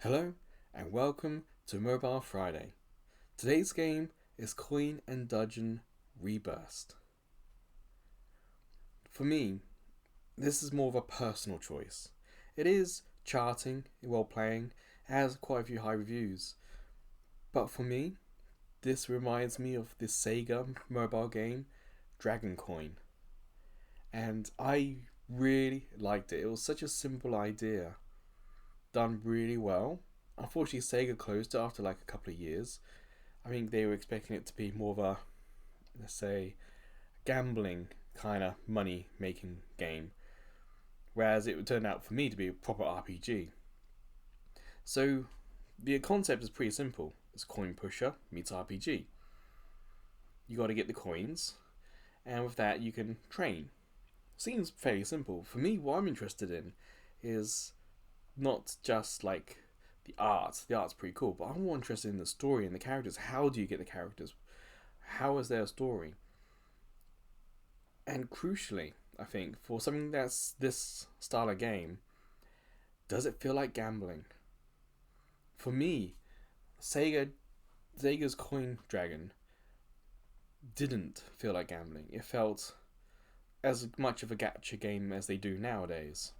Hello and welcome to Mobile Friday. Today's game is Coin&Dungeon ReBurst. For me, this is more of a personal choice. It is charting while playing, it has quite a few high reviews. But for me, this reminds me of this Sega mobile game, Dragon Coin. And I really liked it. It was such a simple idea, done really well. Unfortunately, Sega closed it after like a couple of years. I think they were expecting it to be more of a, let's say, gambling kind of money making game, whereas it would turn out for me to be a proper RPG. So the concept is pretty simple. It's coin pusher meets RPG. You got to get the coins, and with that you can train. Seems fairly simple. For me, what I'm interested in is not just like the art. The art's pretty cool, but I'm more interested in the story and the characters. How do you get the characters? How is their story? And crucially, I think, for something that's this style of game, does it feel like gambling? For me, Sega's Coin Dragon didn't feel like gambling. It felt as much of a gacha game as they do nowadays.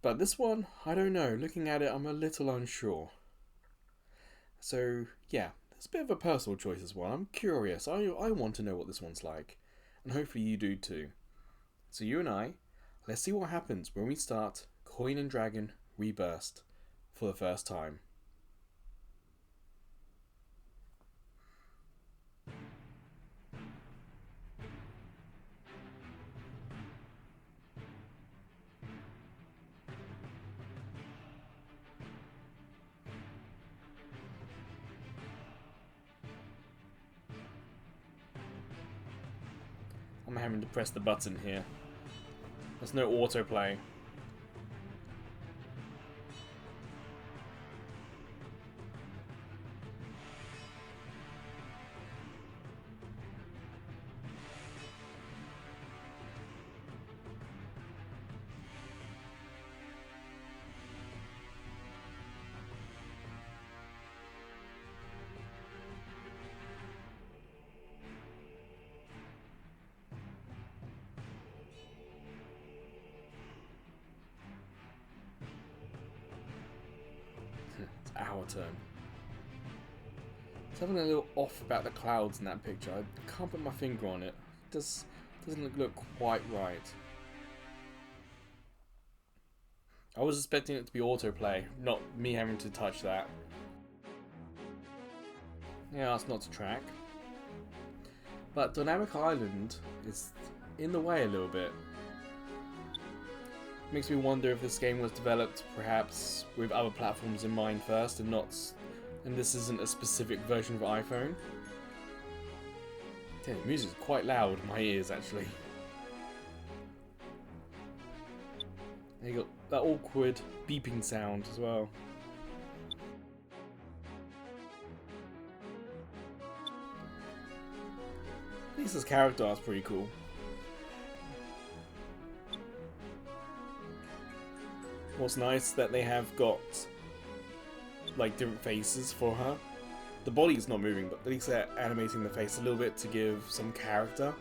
But this one, I don't know. Looking at it, I'm a little unsure. So, yeah, it's a bit of a personal choice as well. I'm curious. I want to know what this one's like. And hopefully you do too. So you and I, let's see what happens when we start Coin&Dragon ReBurst for the first time. I'm having to press the button here. There's no autoplay. It's our turn. Something a little off about the clouds in that picture. I can't put my finger on it. It doesn't look quite right. I was expecting it to be autoplay, not me having to touch that. Yeah, that's not to track. But Dynamic Island is in the way a little bit. Makes me wonder if this game was developed perhaps with other platforms in mind first and this isn't a specific version of iPhone. Damn, the music's quite loud in my ears actually. And you got that awkward beeping sound as well. At least this character art's pretty cool. What's nice that they have got like different faces for her. The body's not moving, but at least they're animating the face a little bit to give some character.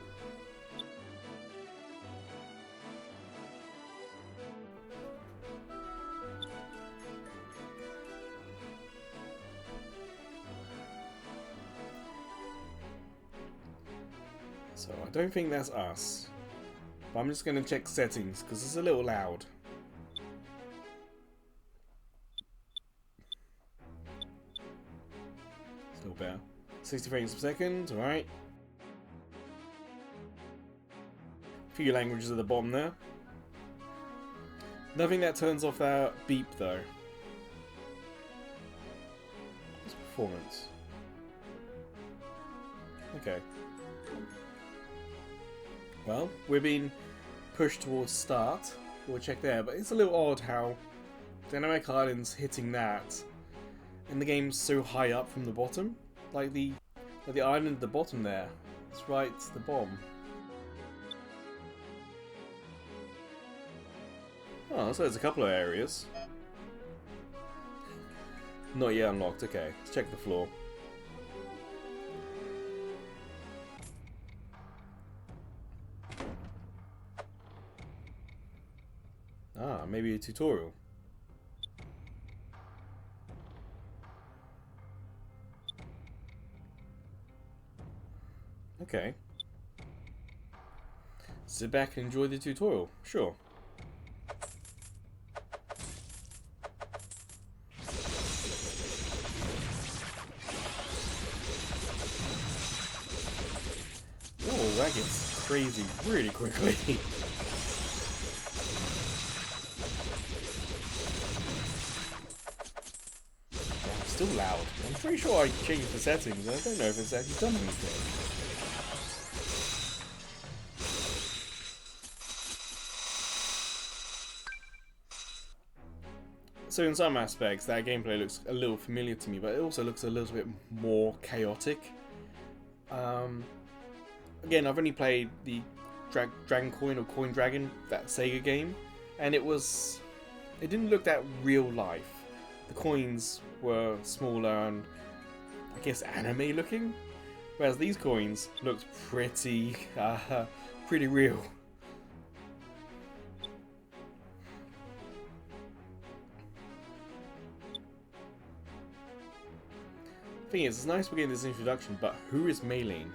So I don't think that's us. But I'm just going to check settings because it's a little loud. Still better. 60 frames per second, alright. A few languages at the bottom there. Nothing that turns off that beep though. What's performance? Okay. Well, we're being pushed towards start. We'll check there, but it's a little odd how Dynamic Island's hitting that and the game's so high up from the bottom. Like the island at the bottom there. It's right at the bottom. Oh, so there's a couple of areas. Not yet unlocked. Okay, let's check the floor. Ah, maybe a tutorial. Okay. Sit back and enjoy the tutorial. Sure. Oh, that gets crazy really quickly. Still loud. I'm pretty sure I changed the settings. I don't know if it's actually done anything. So in some aspects, that gameplay looks a little familiar to me, but it also looks a little bit more chaotic. Again, I've only played the Dragon Coin or Coin Dragon, that Sega game, and it didn't look that real life. The coins were smaller and I guess anime looking, whereas these coins looked pretty real. Thing is, it's nice we're getting this introduction, but who is Maylene?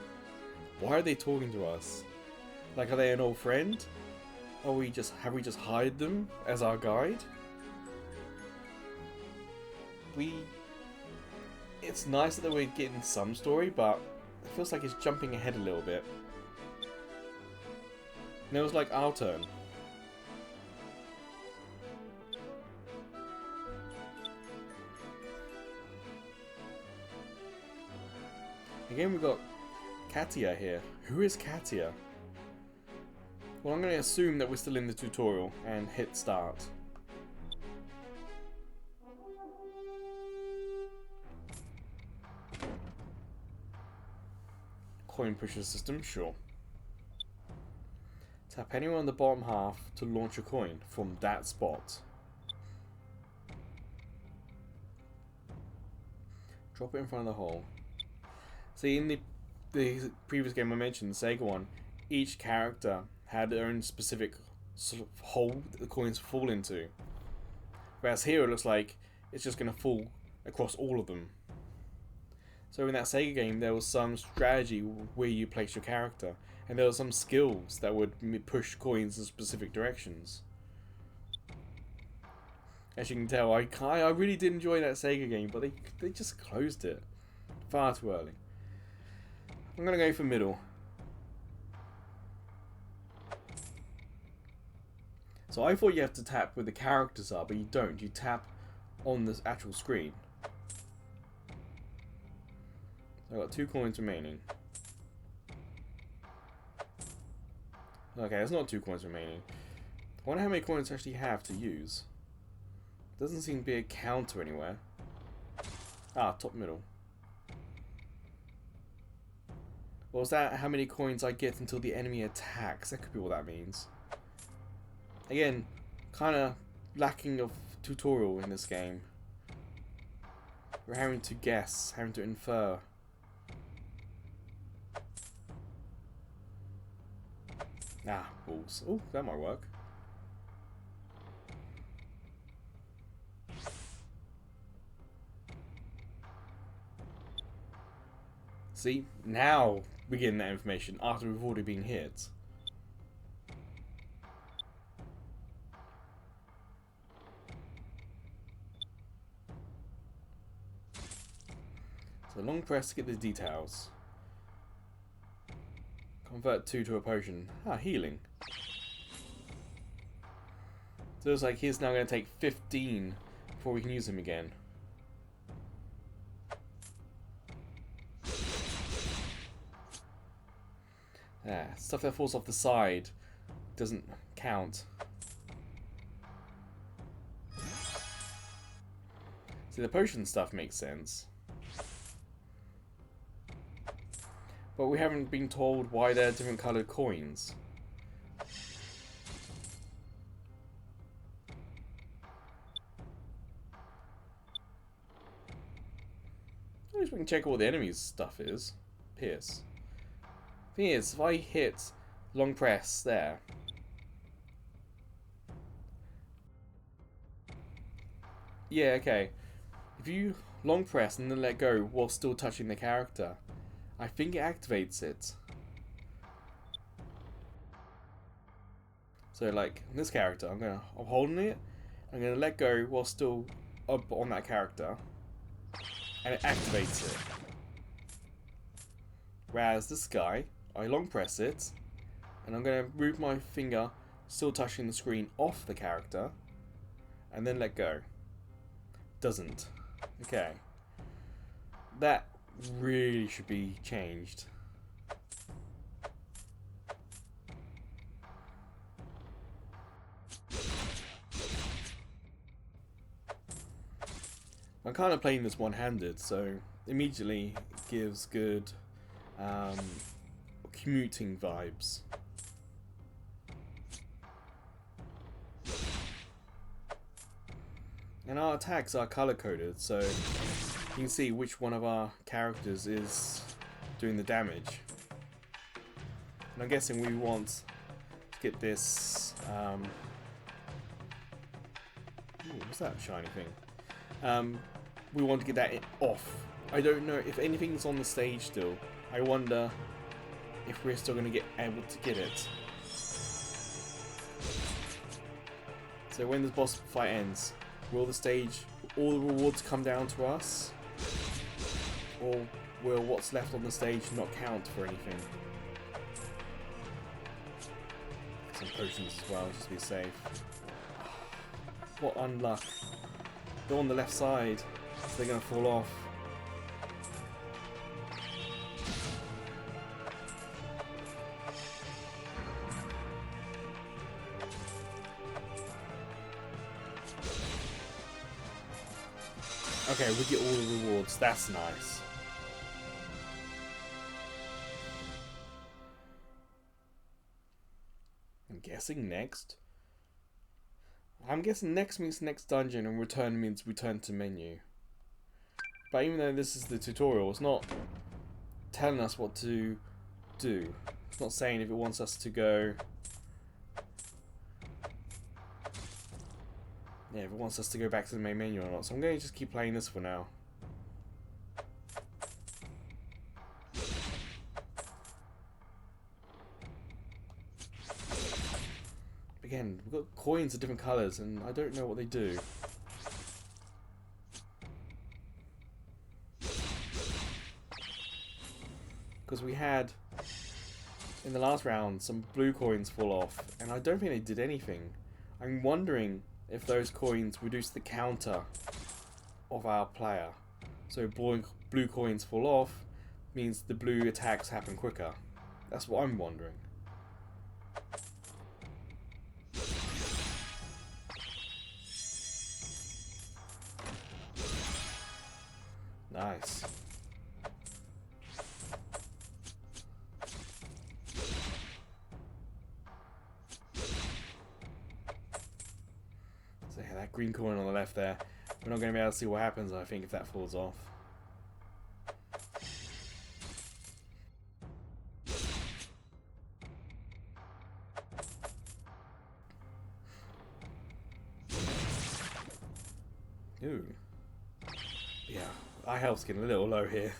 Why are they talking to us? Like, are they an old friend? Have we just hired them as our guide? It's nice that we're getting some story, but it feels like it's jumping ahead a little bit. And it was like our turn. Again, we've got Katia here. Who is Katia? Well, I'm going to assume that we're still in the tutorial and hit start. Coin pusher system, sure. Tap anywhere on the bottom half to launch a coin from that spot. Drop it in front of the hole. See, in the previous game I mentioned, the Sega one, each character had their own specific sort of hole that the coins fall into. Whereas here it looks like it's just going to fall across all of them. So in that Sega game there was some strategy where you place your character, and there were some skills that would push coins in specific directions. As you can tell, I really did enjoy that Sega game, but they just closed it far too early. I'm going to go for middle. So I thought you have to tap where the characters are, but you don't. You tap on the actual screen. So I've got 2 coins remaining. Okay, there's not 2 coins remaining. I wonder how many coins I actually have to use. Doesn't seem to be a counter anywhere. Ah, top middle. Or is that how many coins I get until the enemy attacks? That could be what that means. Again, kind of lacking of tutorial in this game. We're having to guess, having to infer. Ah, balls. Oh, that might work. See, now we're getting that information after we've already been hit. So long press to get the details. Convert 2 to a potion. Ah, healing. So it's like he's now going to take 15 before we can use him again. Ah, stuff that falls off the side doesn't count. See, the potion stuff makes sense. But we haven't been told why they're different coloured coins. suppose we can check what the enemy's stuff is. Pierce. Thing is, if I hit long press there. Yeah, okay. If you long press and then let go while still touching the character, I think it activates it. So like this character, I'm holding it, I'm gonna let go while still up on that character, and it activates it. Whereas this guy, I long press it, and I'm gonna move my finger, still touching the screen, off the character, and then let go. Doesn't. Okay. That really should be changed. I'm kind of playing this one-handed, so immediately it gives good commuting vibes. And our attacks are color-coded, so you can see which one of our characters is doing the damage. And I'm guessing we want to get this... ooh, what's that shiny thing? We want to get that off. I don't know if anything's on the stage still. I wonder if we're still going to get able to get it. So when the boss fight ends, will the stage, all the rewards come down to us? Or will what's left on the stage not count for anything? Some potions as well, just to be safe. What unluck. They're on the left side, so they're going to fall off. Okay, we get all the rewards. That's nice. I'm guessing next. I'm guessing next means next dungeon and return means return to menu. But even though this is the tutorial, it's not telling us what to do. It's not saying if it wants us to go... yeah, if it wants us to go back to the main menu or not. So I'm going to just keep playing this for now. Again, we've got coins of different colours and I don't know what they do. Because we had, in the last round, some blue coins fall off and I don't think they did anything. I'm wondering if those coins reduce the counter of our player. So blue coins fall off means the blue attacks happen quicker. That's what I'm wondering. Nice. So yeah, that green coin on the left there. We're not going to be able to see what happens, I think, if that falls off. Ooh. Yeah, our health's getting a little low here.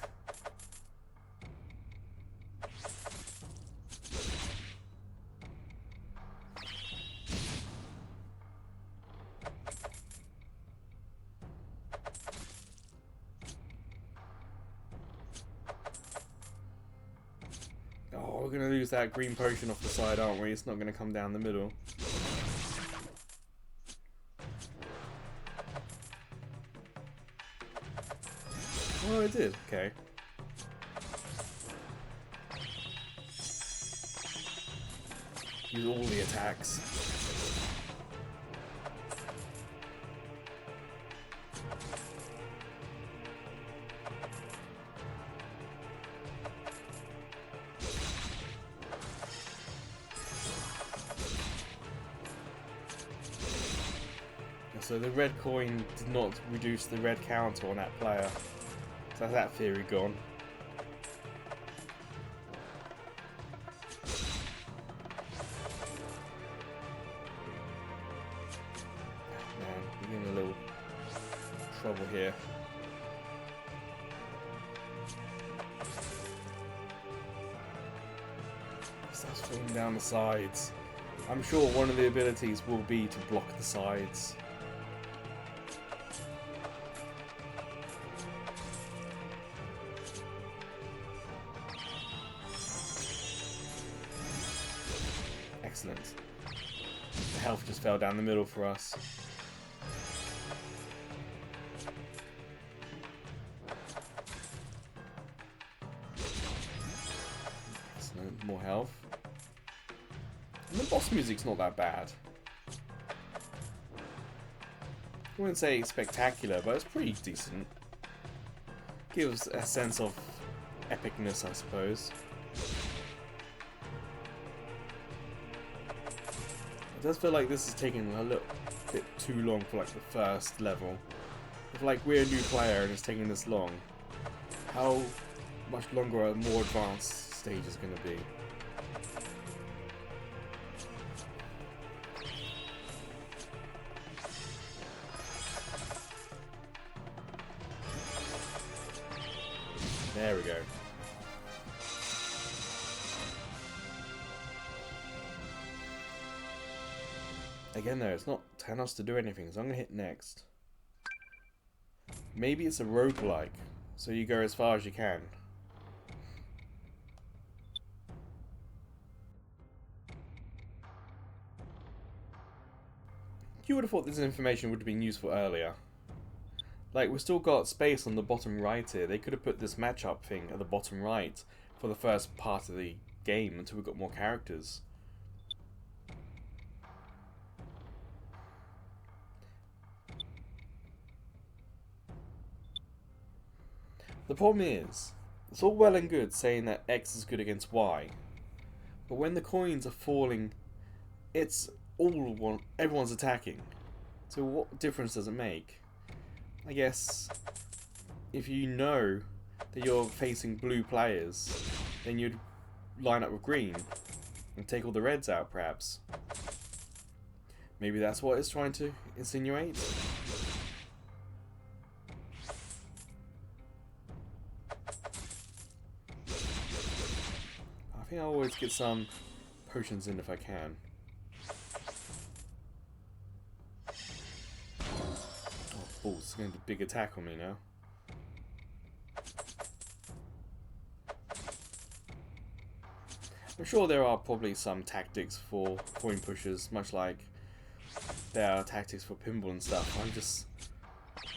Oh, we're going to lose that green potion off the side, aren't we? It's not going to come down the middle. Oh, it did. Okay. Use all the attacks. So the red coin did not reduce the red counter on that player. So that's that theory gone. Man, we're in a little trouble here. Starts falling down the sides. I'm sure one of the abilities will be to block the sides. Excellent. The health just fell down the middle for us. Excellent. More health. And the boss music's not that bad. I wouldn't say spectacular, but it's pretty decent. Gives a sense of epicness, I suppose. It does feel like this is taking a little bit too long for like the first level. If like we're a new player and it's taking this long, how much longer a more advanced stage is going to be? There we go. Again though, it's not telling us to do anything, so I'm going to hit next. Maybe it's a roguelike, so you go as far as you can. You would have thought this information would have been useful earlier. Like, we've still got space on the bottom right here. They could have put this matchup thing at the bottom right for the first part of the game until we got more characters. The problem is, it's all well and good saying that X is good against Y, but when the coins are falling, it's everyone's attacking. So what difference does it make? I guess if you know that you're facing blue players, then you'd line up with green and take all the reds out, perhaps. Maybe that's what it's trying to insinuate. I think I'll always get some potions in if I can. Oh, it's going to be a big attack on me now. I'm sure there are probably some tactics for coin pushers, much like there are tactics for pinball and stuff. I'm just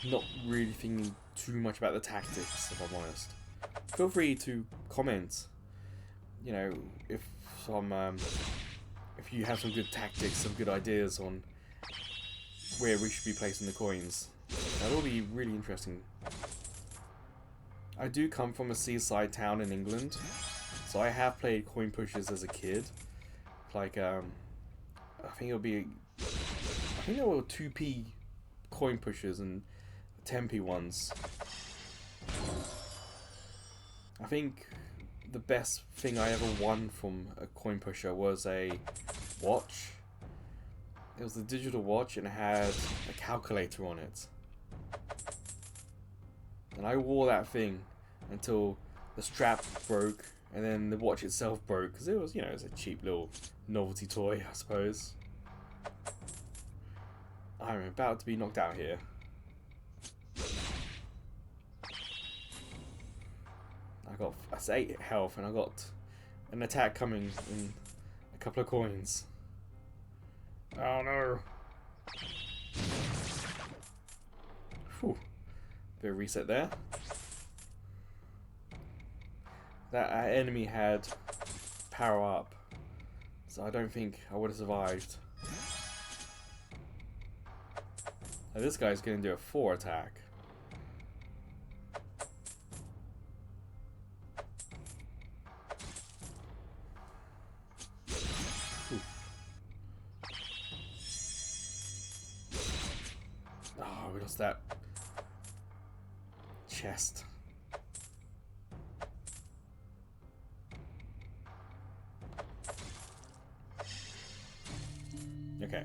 not really thinking too much about the tactics, if I'm honest. Feel free to comment, you know, if you have some good tactics, some good ideas on where we should be placing the coins. That'll be really interesting. I do come from a seaside town in England, so I have played coin pushers as a kid. Like, I think there were 2p coin pushers and 10p ones. I think the best thing I ever won from a coin pusher was a watch. It was a digital watch and it had a calculator on it. And I wore that thing until the strap broke and then the watch itself broke because it was, you know, it was a cheap little novelty toy, I suppose. I'm about to be knocked out here. That's 8 health and I got an attack coming in a couple of coins. Oh no. Whew. Bit of reset there. That enemy had power up, so I don't think I would have survived. Now this guy's going to do a 4 attack. Oh, we lost that chest. Okay.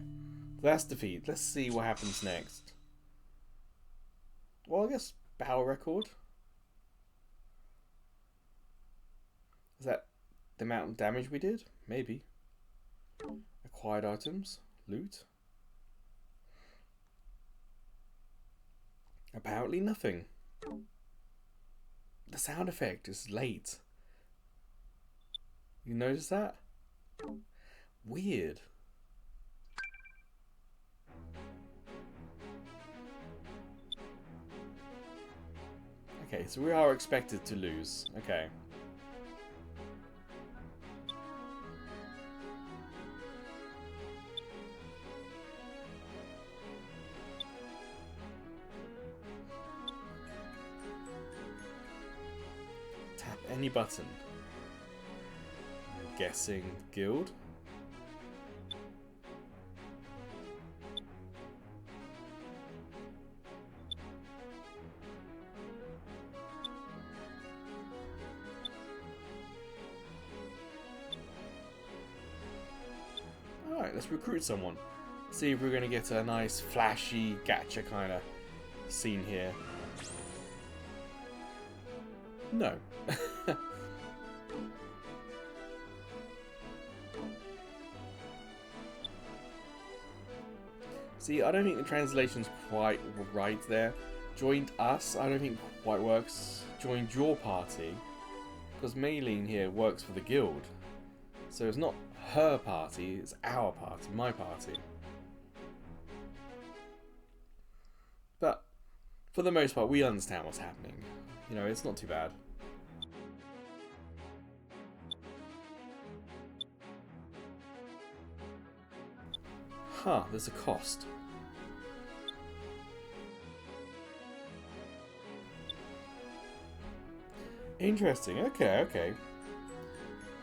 That's defeat. Let's see what happens next. Well, I guess battle record. Is that the amount of damage we did? Maybe. Acquired items. Loot. Apparently nothing. The sound effect is late. You notice that? Weird. Okay, so we are expected to lose. Okay. Tap any button. I'm guessing guild. Alright, let's recruit someone. See if we're going to get a nice flashy gacha kind of scene here. No. See, I don't think the translation's quite right there. Joined us, I don't think quite works. Joined your party. Because Maylene here works for the guild. So it's not her party, it's our party, my party. But for the most part, we understand what's happening. You know, it's not too bad. Huh, there's a cost. Interesting, okay.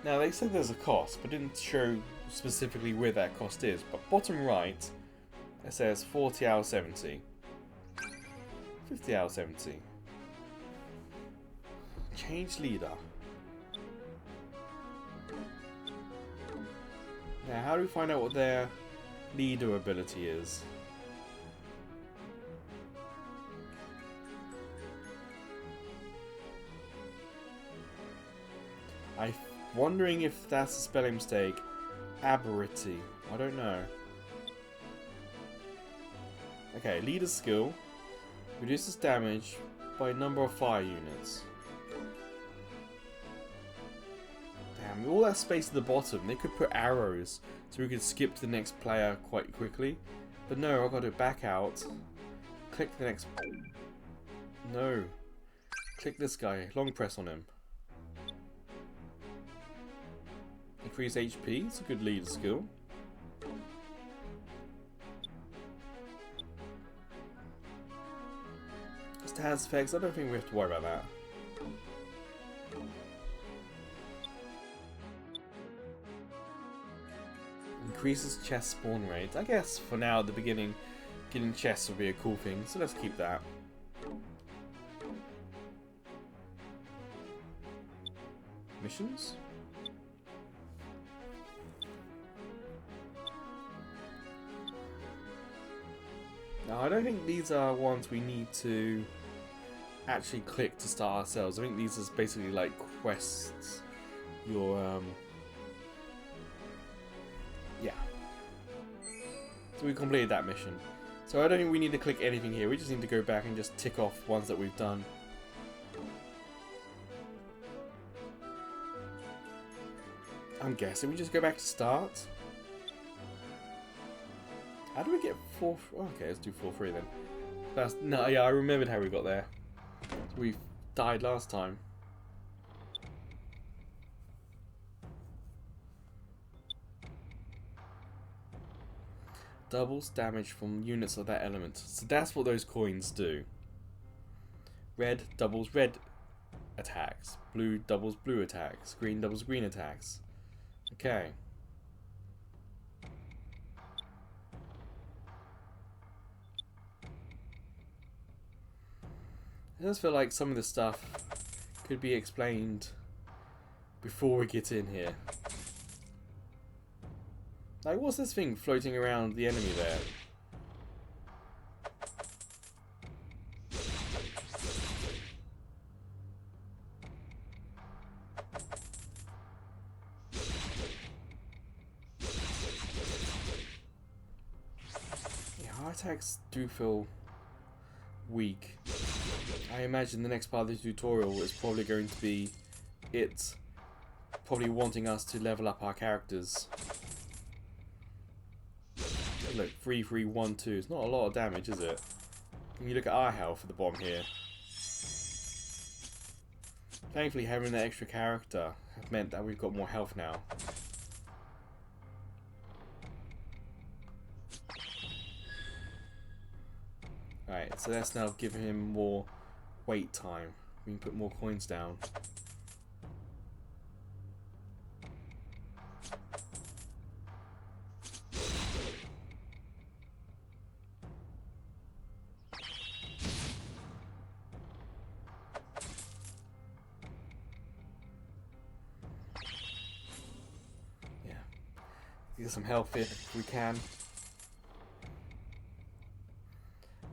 Now they said there's a cost, but didn't show specifically where that cost is. But bottom right, it says 40 hour 70. 50 hour 70. Change leader. Now how do we find out what their leader ability is? I'm wondering if that's a spelling mistake. Aberrity. I don't know. Okay, leader skill. Reduces damage by number of fire units. Damn, all that space at the bottom, they could put arrows so we could skip to the next player quite quickly. But no, I've got to back out. Click the next... No. Click this guy. Long press on him. Increase HP. It's a good leader skill. Stats effects. I don't think we have to worry about that. Increases chest spawn rate. I guess for now at the beginning, getting chests would be a cool thing. So let's keep that. Missions? Now, I don't think these are ones we need to actually click to start ourselves. I think these are basically like quests. Yeah. So we completed that mission. So I don't think we need to click anything here. We just need to go back and just tick off ones that we've done. I'm guessing we just go back to start. How do we get 4? Okay, let's do 4-3 then. That's no, yeah, I remembered how we got there. We died last time. Doubles damage from units of that element. So that's what those coins do. Red doubles red attacks. Blue doubles blue attacks. Green doubles green attacks. Okay. It does feel like some of the stuff could be explained before we get in here. Like, what's this thing floating around the enemy there? Yeah, heart attacks do feel weak. I imagine the next part of the tutorial is probably going to be it probably wanting us to level up our characters. Look, 3, 3, 1, 2. It's not a lot of damage, is it? Can you look at our health at the bottom here? Thankfully, having that extra character has meant that we've got more health now. Alright, so let's now give him more wait time. We can put more coins down. Yeah. Get some health in if we can.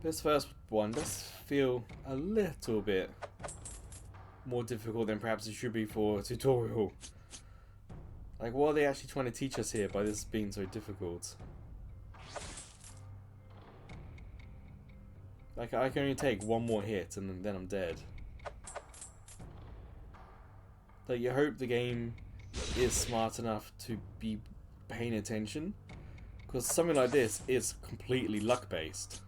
This first one does feel a little bit more difficult than perhaps it should be for a tutorial. Like, what are they actually trying to teach us here by this being so difficult? Like, I can only take one more hit and then I'm dead. Like, you hope the game is smart enough to be paying attention, because something like this is completely luck-based.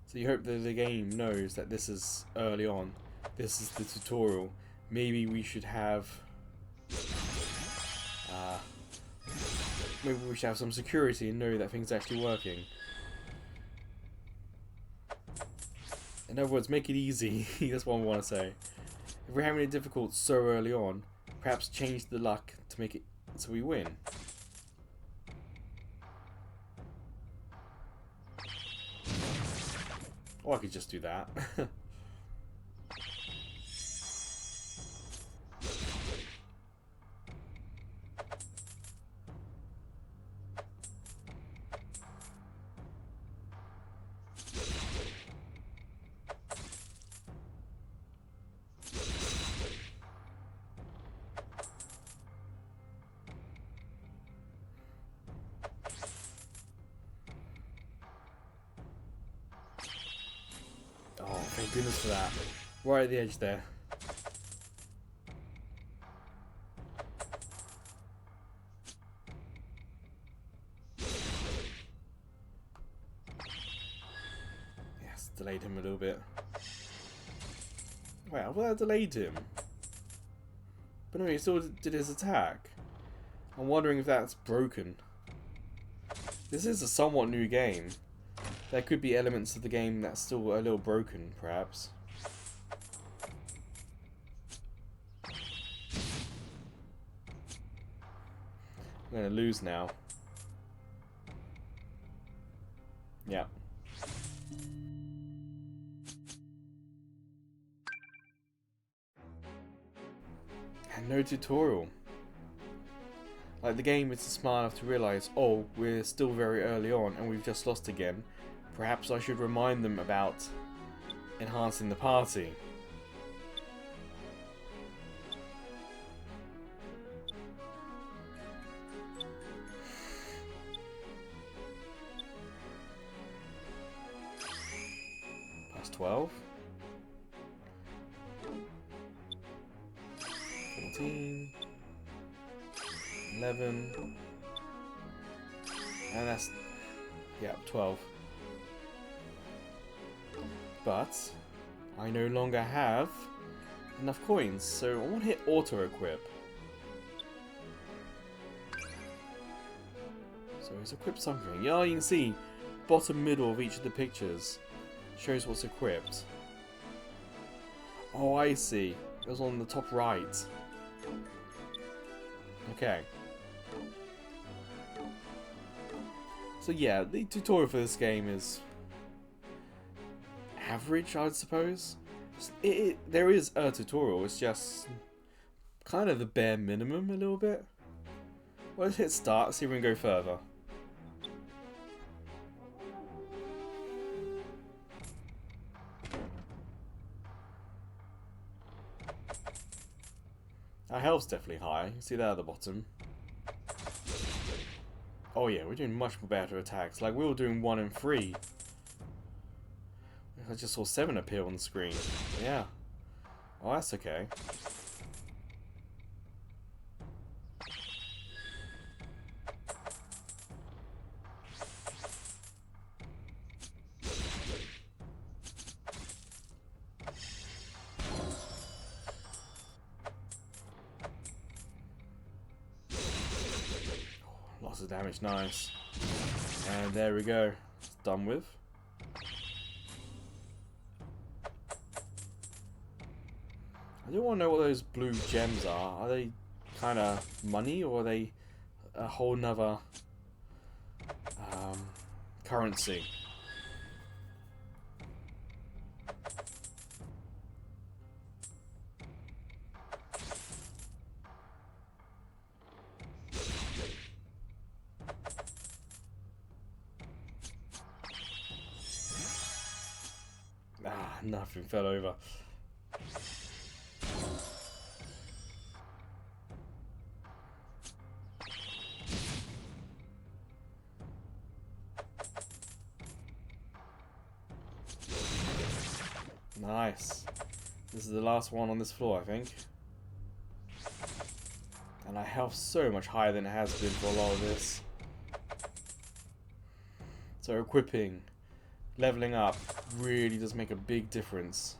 So you hope that the game knows that this is early on. This is the tutorial. Maybe we should have... maybe we should have some security and know that things are actually working. In other words, make it easy. That's what I want to say. If we're having it difficult so early on, perhaps change the luck to make it so we win. Or I could just do that. Oh, thank goodness for that. Right at the edge there. Yes, delayed him a little bit. Well, I delayed him. But no, he still did his attack. I'm wondering if that's broken. This is a somewhat new game. There could be elements of the game that's still a little broken, perhaps. I'm gonna lose now. Yeah. And no tutorial. Like, the game is smart enough to realise, oh, we're still very early on and we've just lost again. Perhaps I should remind them about enhancing the party. Plus 12. 14. 11. And that's, yeah, 12. But I no longer have enough coins, so I want to hit auto equip. So it's equipped something. Yeah, you can see bottom middle of each of the pictures shows what's equipped. Oh, I see. It was on the top right. Okay. So yeah, the tutorial for this game is average, I'd suppose. There is a tutorial, it's just kind of the bare minimum a little bit. Well, let's hit start, see if we can go further. Our health's definitely high. You see that at the bottom. Oh yeah, we're doing much more better attacks. Like, we were doing 1 and 3. I just saw 7 appear on the screen. Yeah. Oh, that's okay. Lots of damage, nice. And there we go. It's done with. I do want to know what those blue gems are. Are they kind of money, or are they a whole nother currency? Ah, nothing fell over. Nice. This is the last one on this floor, I think. And our health's so much higher than it has been for a lot of this. So equipping, leveling up, really does make a big difference.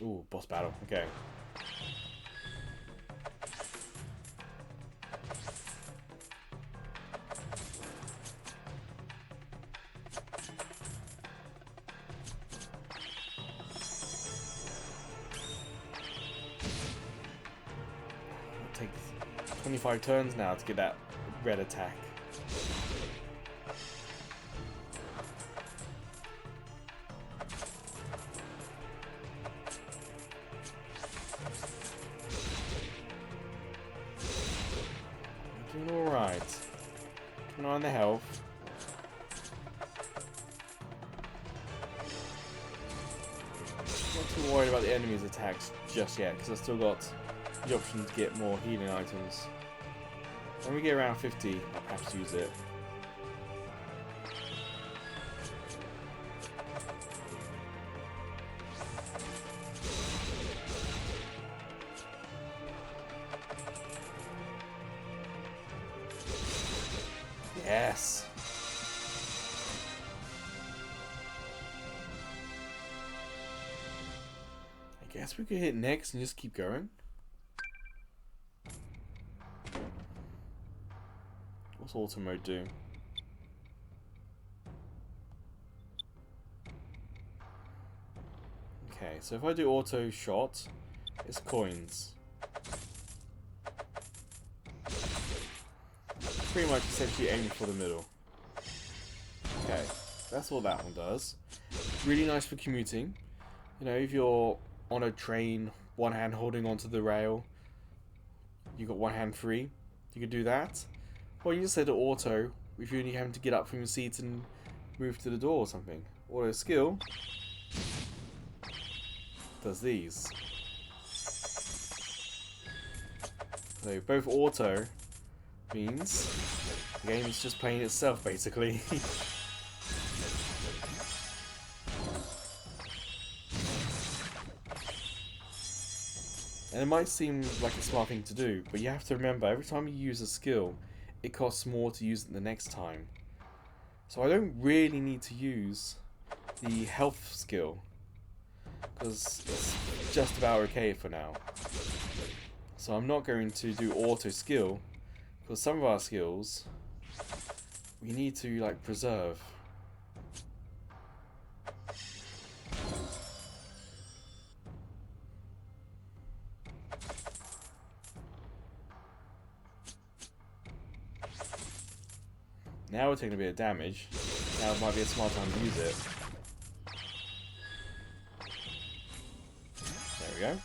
Ooh, boss battle, okay. Take 25 turns now to get that red attack. Doing alright. Keeping an eye on the health. Not too worried about the enemy's attacks just yet, because I've still got the option to get more healing items. When we get around 50, I'll perhaps use it. Yes! I guess we could hit next and just keep going. What's auto mode do? Okay, so if I do auto shot, it's coins. Pretty much essentially aiming for the middle. Okay, that's all that one does. Really nice for commuting. You know, if you're on a train, one hand holding onto the rail, you got one hand free, you could do that. Or you just set it auto if you're only having to get up from your seat and move to the door or something. Auto skill does these. So both auto means the game is just playing itself basically. And it might seem like a smart thing to do, but you have to remember every time you use a skill, it costs more to use it the next time. So I don't really need to use the health skill, because it's just about okay for now. So I'm not going to do auto skill, because some of our skills we need to like preserve. Now we're taking a bit of damage. Now might be a smart time to use it. There we go.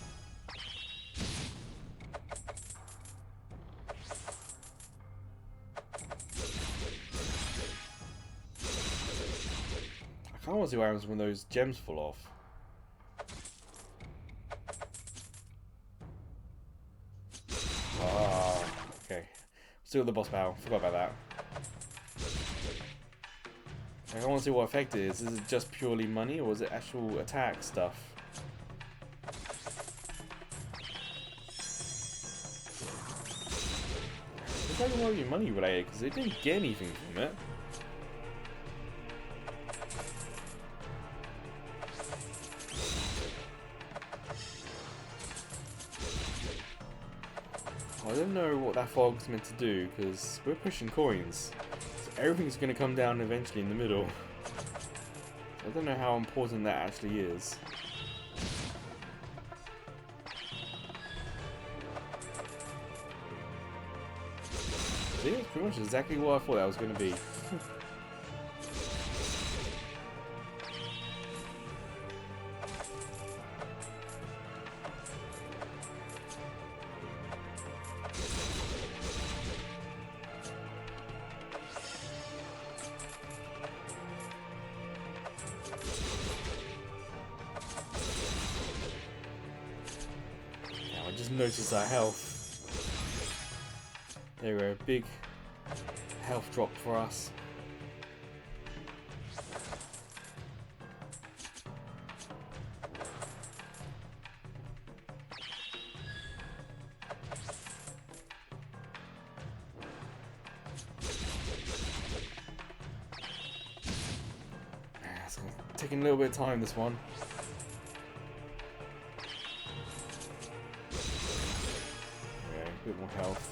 I kind of want to see what happens when those gems fall off. Ah, okay. Still the boss battle. Forgot about that. I want to see what effect it is. Is it just purely money, or is it actual attack stuff? It's not even really money related, because they didn't get anything from it. I don't know what that fog's meant to do, because we're pushing coins. So everything's going to come down eventually in the middle. I don't know how important that actually is. See, it's pretty much exactly what I thought that was going to be. Just notice our health. There we go, big health drop for us. It's taking a little bit of time, this one. A bit more health.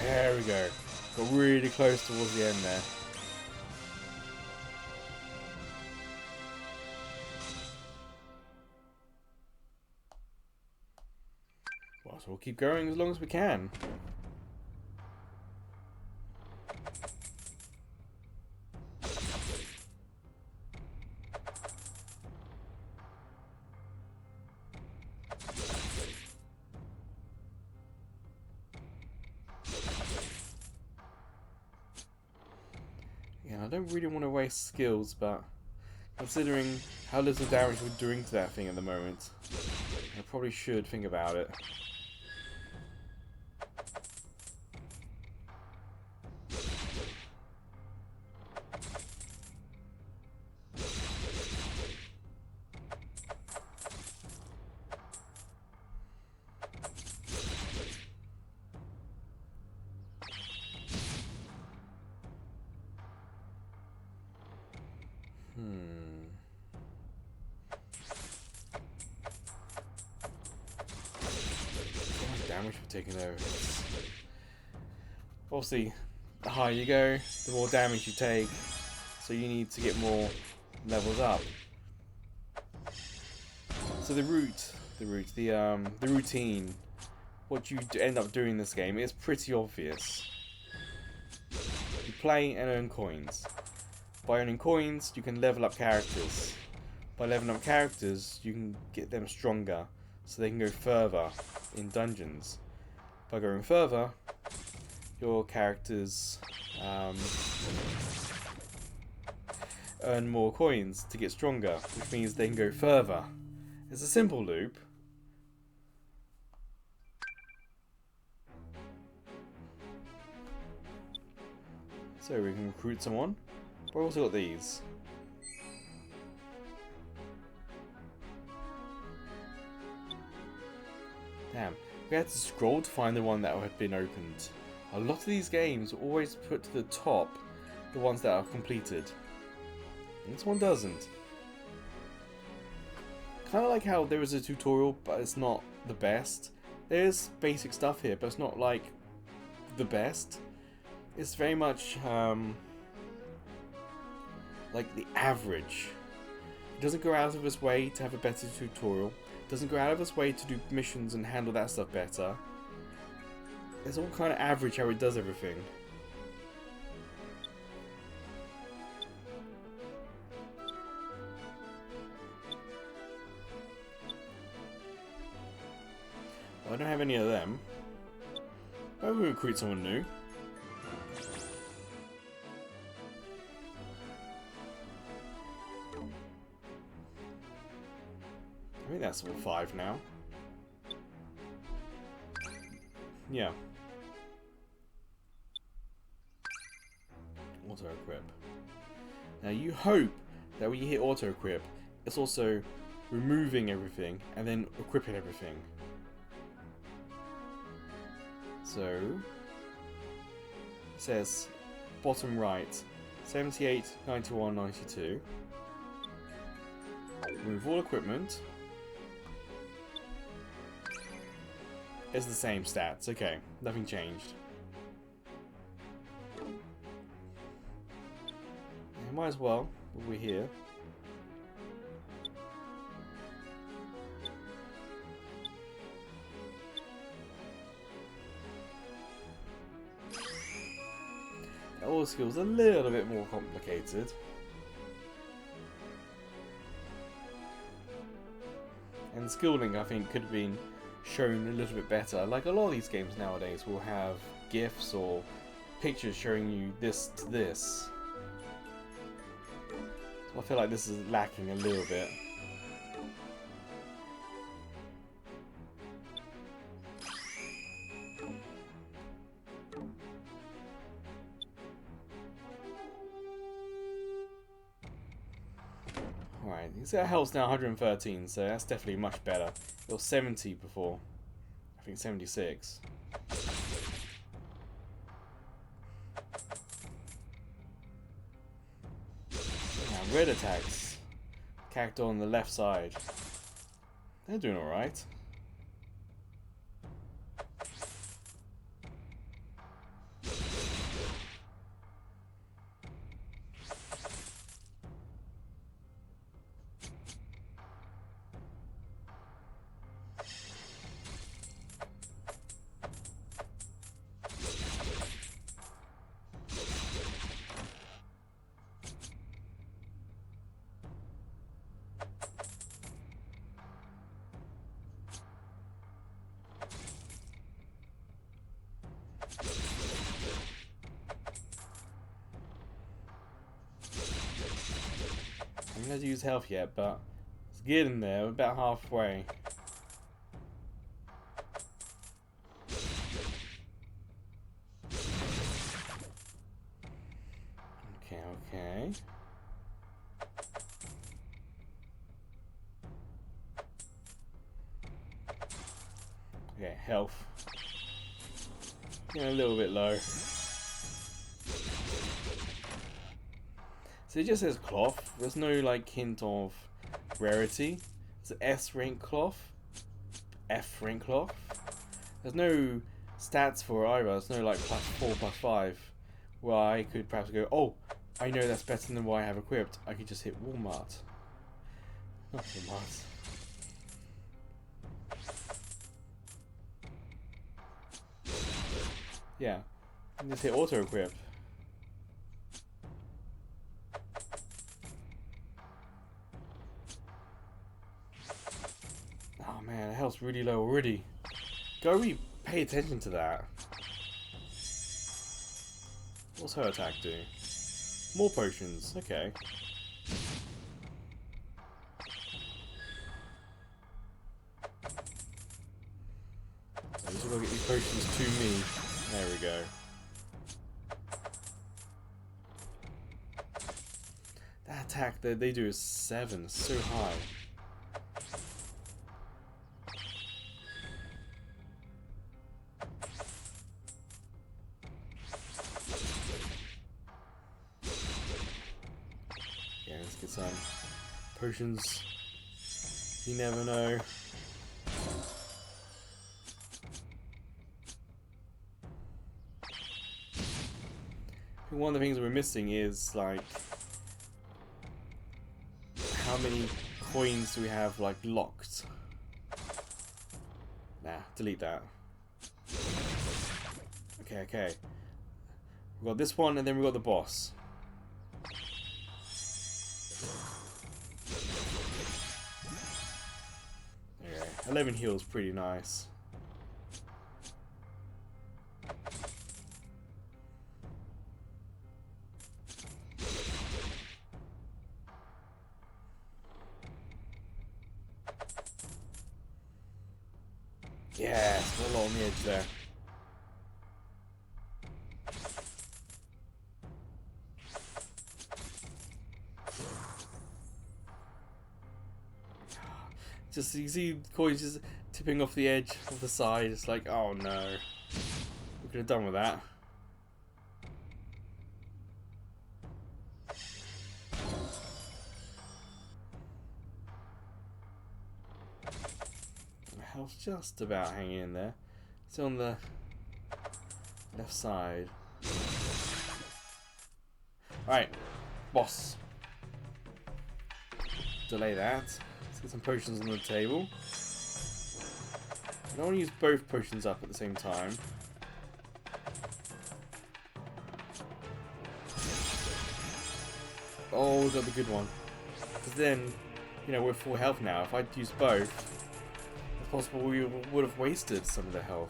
There we go. Got really close towards the end there. Well, so we'll keep going as long as we can. Yeah, I don't really want to waste skills, but considering how little damage we're doing to that thing at the moment, I probably should think about it. Damage for taking over. Obviously, the higher you go, the more damage you take, so you need to get more levels up. So the routine, what you end up doing in this game is pretty obvious. You play and earn coins. By earning coins, you can level up characters. By leveling up characters, you can get them stronger, so they can go further in dungeons. By going further, your characters earn more coins to get stronger, which means they can go further. It's a simple loop. So we can recruit someone. But we've also got these. Damn, we had to scroll to find the one that had been opened. A lot of these games always put to the top the ones that are completed. And this one doesn't. Kind of like how there is a tutorial, but it's not the best. There's basic stuff here, but it's not like the best. It's very much like the average. It doesn't go out of its way to have a better tutorial. It doesn't go out of its way to do missions and handle that stuff better. It's all kind of average how it does everything. Well, I don't have any of them. But we'll recruit someone new. I think that's all 5 now. Yeah. Auto equip. Now you hope that when you hit auto equip, it's also removing everything and then equipping everything. So it says bottom right 78, 91, 92. Remove all equipment. It's the same stats. Okay, nothing changed. Yeah, might as well, we're here. All skills a little bit more complicated. And skilling, I think, could have been shown a little bit better. Like a lot of these games nowadays will have GIFs or pictures showing you this to this. So I feel like this is lacking a little bit. Alright, you see our health's now 113, so that's definitely much better. It was 70 before. I think 76. Now, red attacks. Character on the left side. They're doing alright. I haven't had to use health yet, but it's getting there. We're about halfway. Okay, okay. Okay, health. Getting a little bit low. So it just says cloth. There's no like hint of rarity. It's an S rank cloth, F rank cloth. There's no stats for it either. There's no like +4, +5. Where I could perhaps go, oh, I know that's better than what I have equipped. I could just hit Walmart. Not Walmart. Yeah, and just hit auto equip. Oh man, the health's really low already. Go really pay attention to that. What's her attack do? More potions, okay. So I'm just gonna get these potions to me. There we go. That attack that they do is 7, so high. Yeah, let's get some potions. You never know. one of the things we're missing is like how many coins do we have like locked? Nah, delete that. Okay. We've got this one and then we've got the boss. Okay, 11 heals, pretty nice. Yeah, it's got a lot on the edge there. Just you see coins just tipping off the edge of the side. It's like, oh no, we could have done with that. My health's just about hanging in there. It's on the left side. Alright, boss. Delay that. Let's get some potions on the table. I don't want to use both potions up at the same time. Oh, we got the good one. Because then, you know, we're full health now. If I'd used both, it's possible we would have wasted some of the health.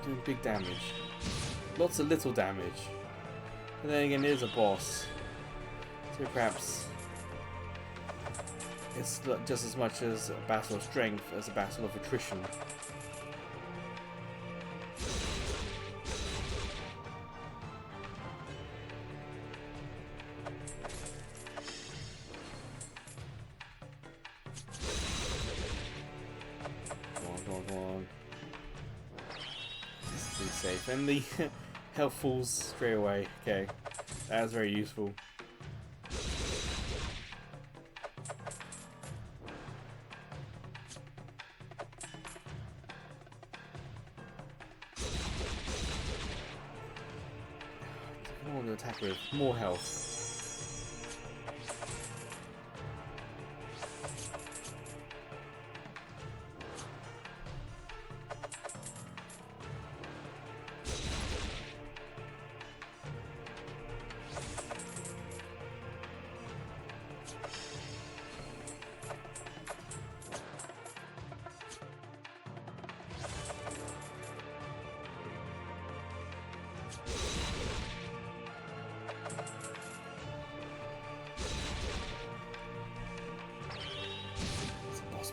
Doing big damage. Lots of little damage. And then again, it is a boss. So perhaps it's just as much as a battle of strength as a battle of attrition. Go on. Safe, and the health falls straight away. Okay, that was very useful. I want to attack with more health.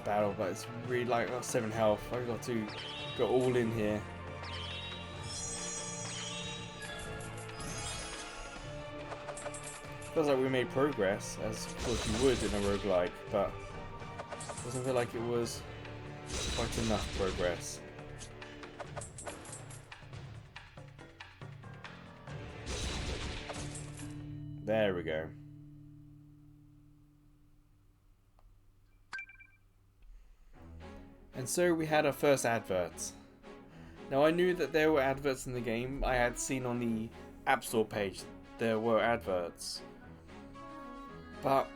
Battle, but it's really like 7 health. I've got to go all in here. Feels like we made progress, as of course you would in a roguelike, but doesn't feel like it was quite enough progress. There we go. And so we had our first adverts. Now I knew that there were adverts in the game. I had seen on the App Store page there were adverts. But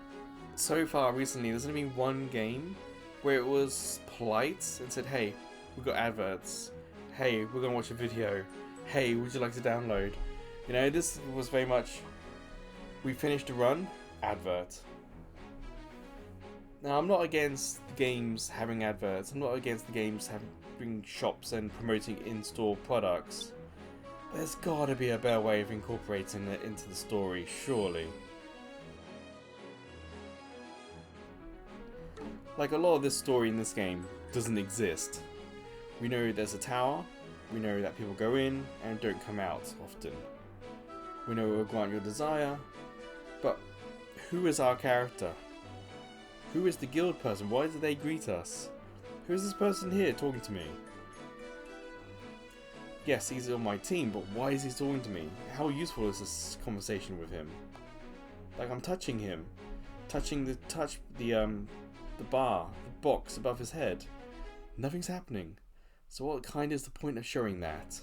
so far recently there's only been one game where it was polite and said, hey, we've got adverts. Hey, we're going to watch a video. Hey, would you like to download? You know, this was very much, we finished a run, advert. Now, I'm not against the games having adverts. I'm not against the games having shops and promoting in-store products. But there's gotta be a better way of incorporating it into the story, surely. Like, a lot of this story in this game doesn't exist. We know there's a tower. We know that people go in and don't come out often. We know it will grant your desire. But who is our character? Who is the guild person? Why did they greet us? Who is this person here talking to me? Yes, he's on my team, but why is he talking to me? How useful is this conversation with him? Like, I'm touching him. Touching the bar, the box above his head. Nothing's happening. So what kind is the point of showing that?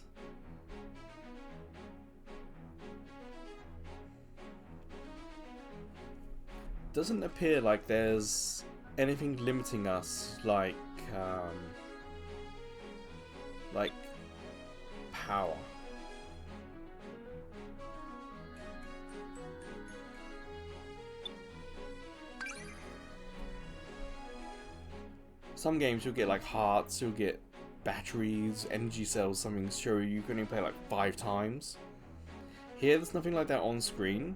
Doesn't appear like there's anything limiting us, like power. Some games you'll get like hearts, you'll get batteries, energy cells, something show you can only play like 5 times. Here there's nothing like that on screen.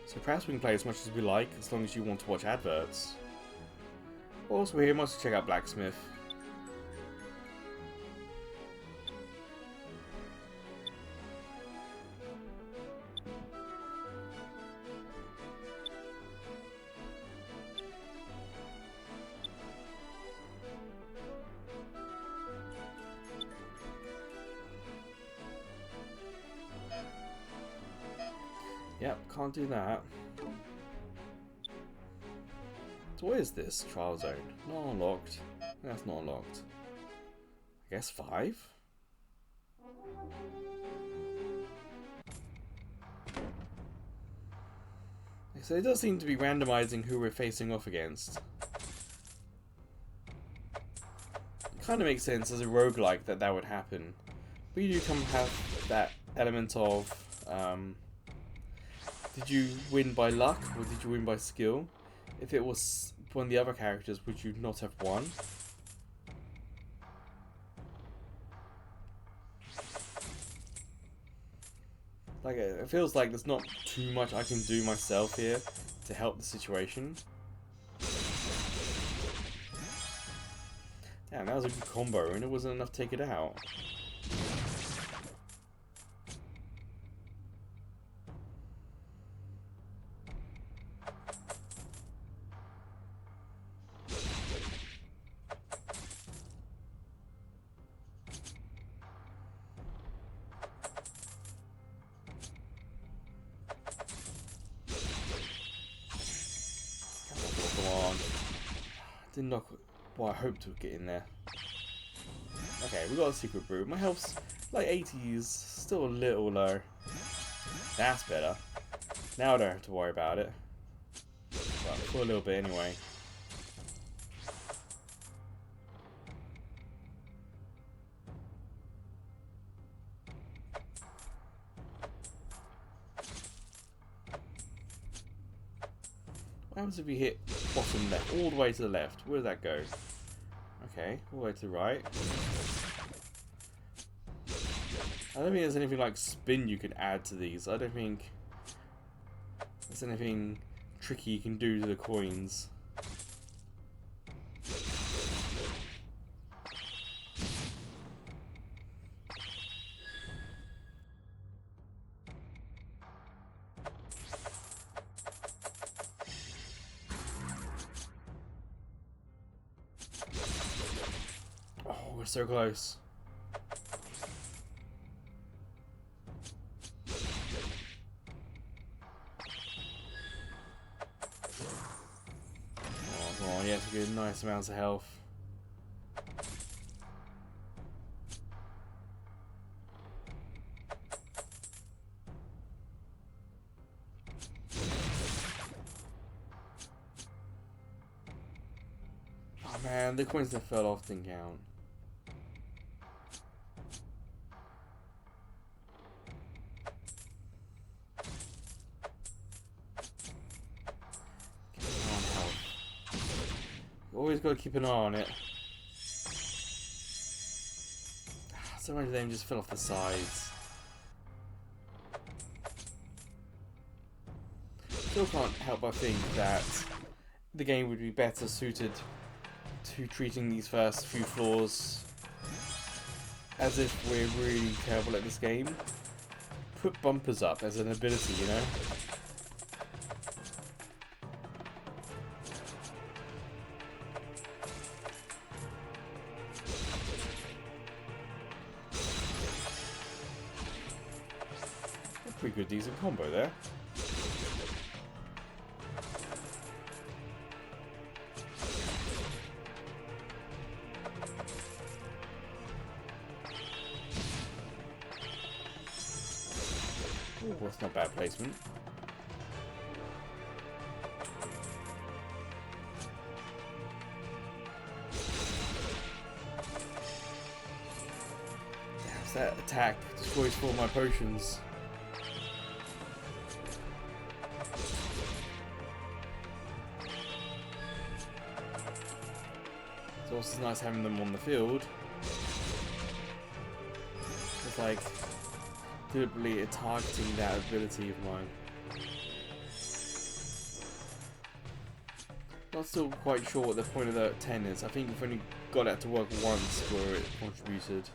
So perhaps we can play as much as we like, as long as you want to watch adverts. Also, we're here must check out Blacksmith. Yep, can't do that. So what is this trial zone? Not unlocked. That's not unlocked. I guess 5? So it does seem to be randomizing who we're facing off against. It kind of makes sense as a roguelike that would happen. But you do come have that element of did you win by luck or did you win by skill? If it was one of the other characters, would you not have won? Like, it feels like there's not too much I can do myself here to help the situation. Damn, that was a good combo and it wasn't enough to take it out. Didn't knock what I hoped to get in there. Okay, we got a secret brew. My health's like 80s, still a little low. That's better. Now I don't have to worry about it. Well, for a little bit anyway. What happens if you hit bottom left, all the way to the left? Where does that go? Okay, all the way to the right. I don't think there's anything like spin you can add to these. I don't think there's anything tricky you can do to the coins. Oh, we're so close. Oh, yeah, to get nice amounts of health. Oh man, the coins that fell off didn't count. Always got to keep an eye on it. So many of them just fell off the sides. Still can't help but think that the game would be better suited to treating these first few floors as if we're really terrible at this game. Put bumpers up as an ability, you know? pretty good, decent combo there. Oh, that's not bad placement. That attack destroys 4 of my potions. It's also nice having them on the field. It's like deliberately targeting that ability of mine. Not still quite sure what the point of the 10 is. I think we've only got that to work once where it contributed.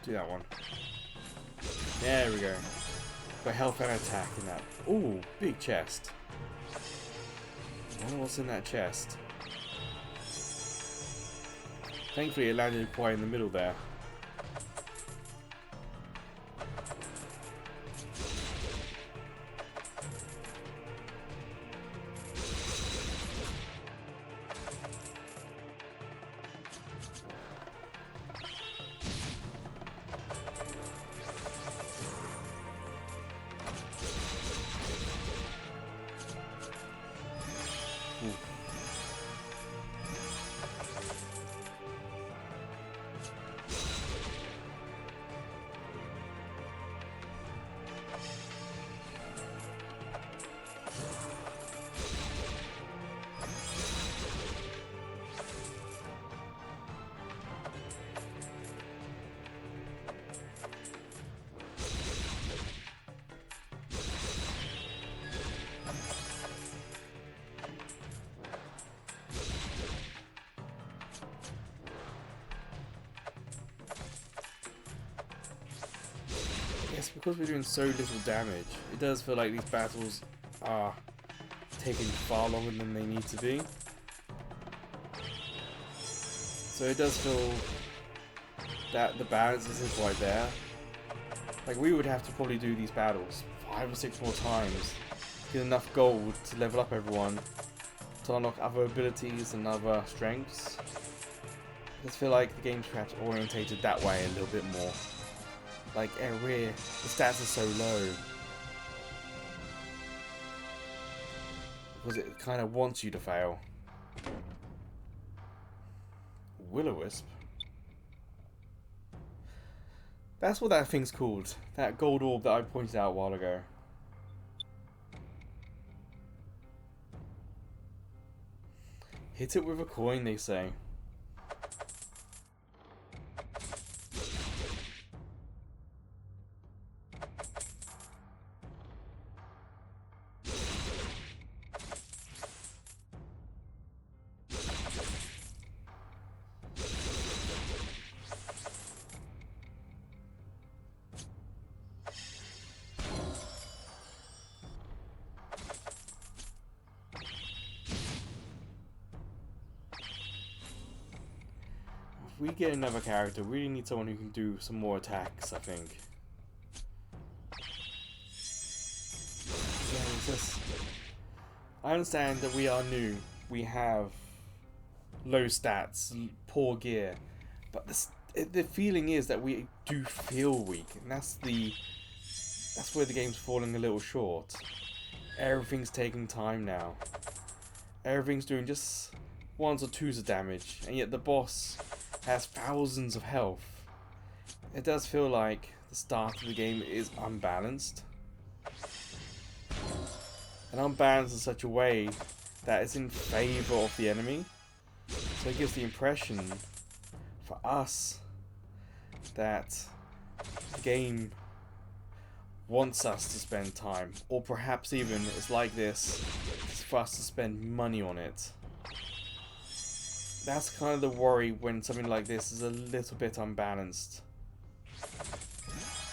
Do that one. There we go. Got health and attack in that. Ooh, big chest. I wonder what's in that chest. Thankfully it landed quite in the middle there. Yes, because we're doing so little damage, it does feel like these battles are taking far longer than they need to be. So it does feel that the balance isn't quite there. Like, we would have to probably do these battles 5 or 6 more times to get enough gold to level up everyone, to unlock other abilities and other strengths. I just feel like the game's perhaps orientated that way a little bit more. Like, the stats are so low because it kind of wants you to fail. Will-O-Wisp? That's what that thing's called. That gold orb that I pointed out a while ago. Hit it with a coin, they say. If we get another character, we really need someone who can do some more attacks, I think. Yeah, it's just... I understand that we are new. We have low stats, poor gear. But the feeling is that we do feel weak. And that's where the game's falling a little short. Everything's taking time now. Everything's doing just 1s or 2s of damage. And yet the boss has thousands of health. It does feel like the start of the game is unbalanced. And unbalanced in such a way that it's in favour of the enemy. So it gives the impression for us that the game wants us to spend time, or perhaps even it's like this, it's for us to spend money on it. That's kind of the worry when something like this is a little bit unbalanced.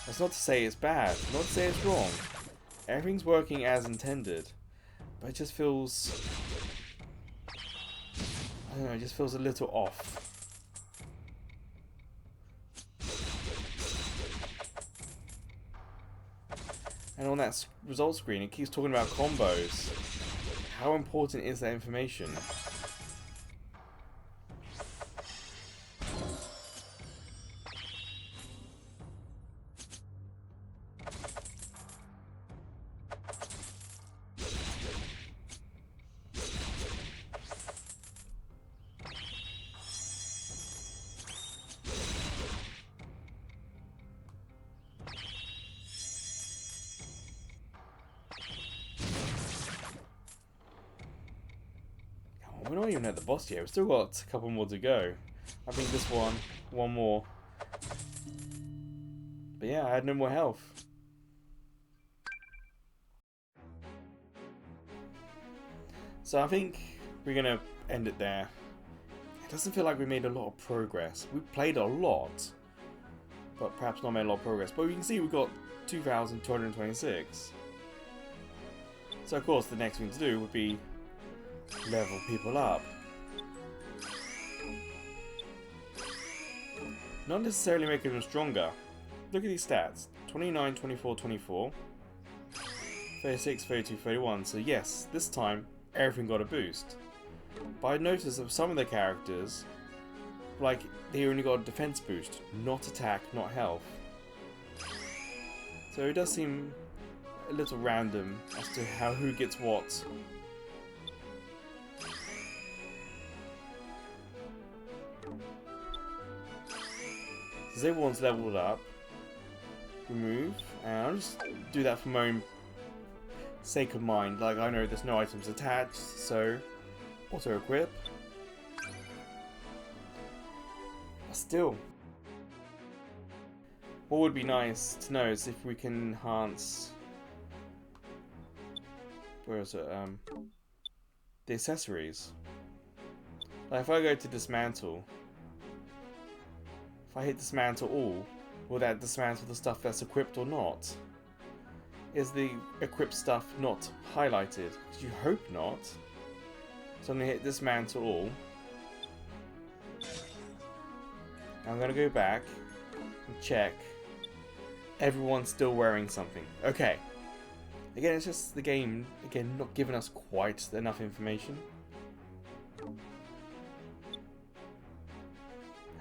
That's not to say it's bad, not to say it's wrong. Everything's working as intended, But it just feels, I don't know, it just feels a little off. And on that results screen, it keeps talking about combos. How important is that information? We're not even at the boss yet. We've still got a couple more to go. I think this one more. But yeah, I had no more health. So I think we're gonna end it there. It doesn't feel like we made a lot of progress. We played a lot, but perhaps not made a lot of progress. But we can see we got 2,226. So of course the next thing to do would be level people up. Not necessarily making them stronger. Look at these stats. 29, 24, 24. 36, 32, 31. So yes, this time everything got a boost. But I noticed that some of the characters, like, they only got a defense boost, not attack, not health. So it does seem a little random as to who gets what. Because everyone's leveled up. Remove, and I'll just do that for my own sake of mind. Like, I know there's no items attached, so auto equip. But still, what would be nice to know is if we can enhance, where is it? The accessories. Like, if I go to dismantle, if I hit dismantle all, will that dismantle the stuff that's equipped or not? Is the equipped stuff not highlighted? You hope not. So I'm going to hit dismantle all. I'm going to go back and check. Everyone's still wearing something. Okay. Again, it's just the game, again, not giving us quite enough information.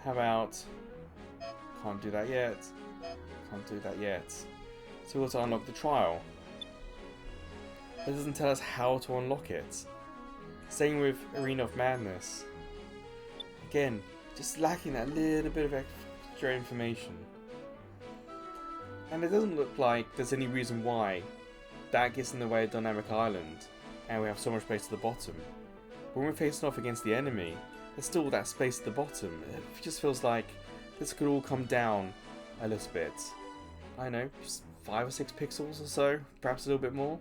How about... Can't do that yet. Can't do that yet. So we also unlock the trial. It doesn't tell us how to unlock it. Same with Arena of Madness. Again, just lacking that little bit of extra information. And it doesn't look like there's any reason why that gets in the way of Dynamic Island and we have so much space at the bottom. But when we're facing off against the enemy, there's still that space at the bottom. It just feels like this could all come down a little bit. I know, just 5 or 6 pixels or so, perhaps a little bit more.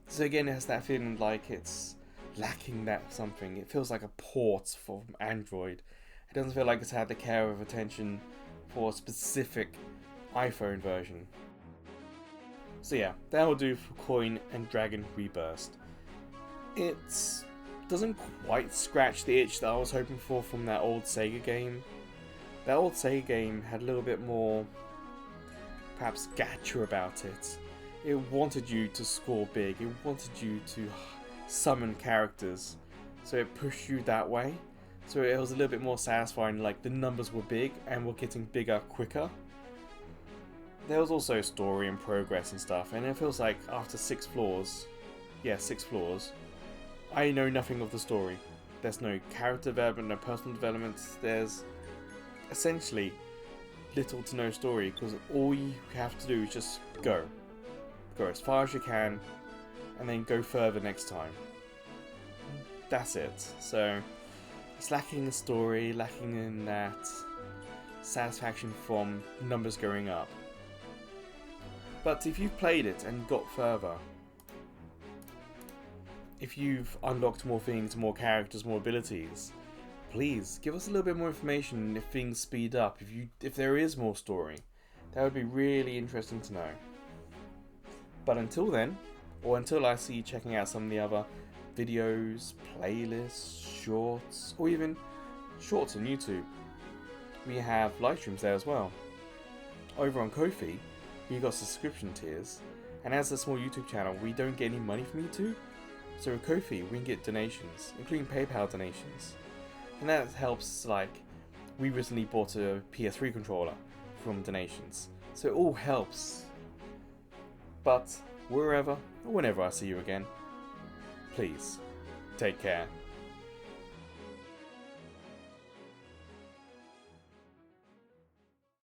So again, it has that feeling like it's lacking that something. It feels like a port for Android. It doesn't feel like it's had the care of attention for a specific iPhone version. So yeah, that will do for Coin&Dungeon ReBurst. It doesn't quite scratch the itch that I was hoping for from that old Sega game. That old Sega game had a little bit more, perhaps, gacha about it. It wanted you to score big. It wanted you to summon characters. So it pushed you that way. So it was a little bit more satisfying, like the numbers were big and were getting bigger quicker. There was also story and progress and stuff, and it feels like after 6 floors, I know nothing of the story. There's no character development, no personal development. There's essentially little to no story, because all you have to do is just go as far as you can and then go further next time. That's it. So it's lacking the story, lacking in that satisfaction from numbers going up. But if you've played it and got further, if you've unlocked more things, more characters, more abilities, please give us a little bit more information if things speed up, if there is more story. That would be really interesting to know. But until then, or until I see you checking out some of the other videos, playlists, shorts, or even shorts on YouTube. We have live streams there as well. Over on Ko-fi, we got subscription tiers, and as a small YouTube channel, we don't get any money from YouTube. So with Ko-fi, we can get donations, including PayPal donations, and that helps. Like, we recently bought a PS3 controller from donations, so it all helps. But wherever or whenever I see you again, please take care.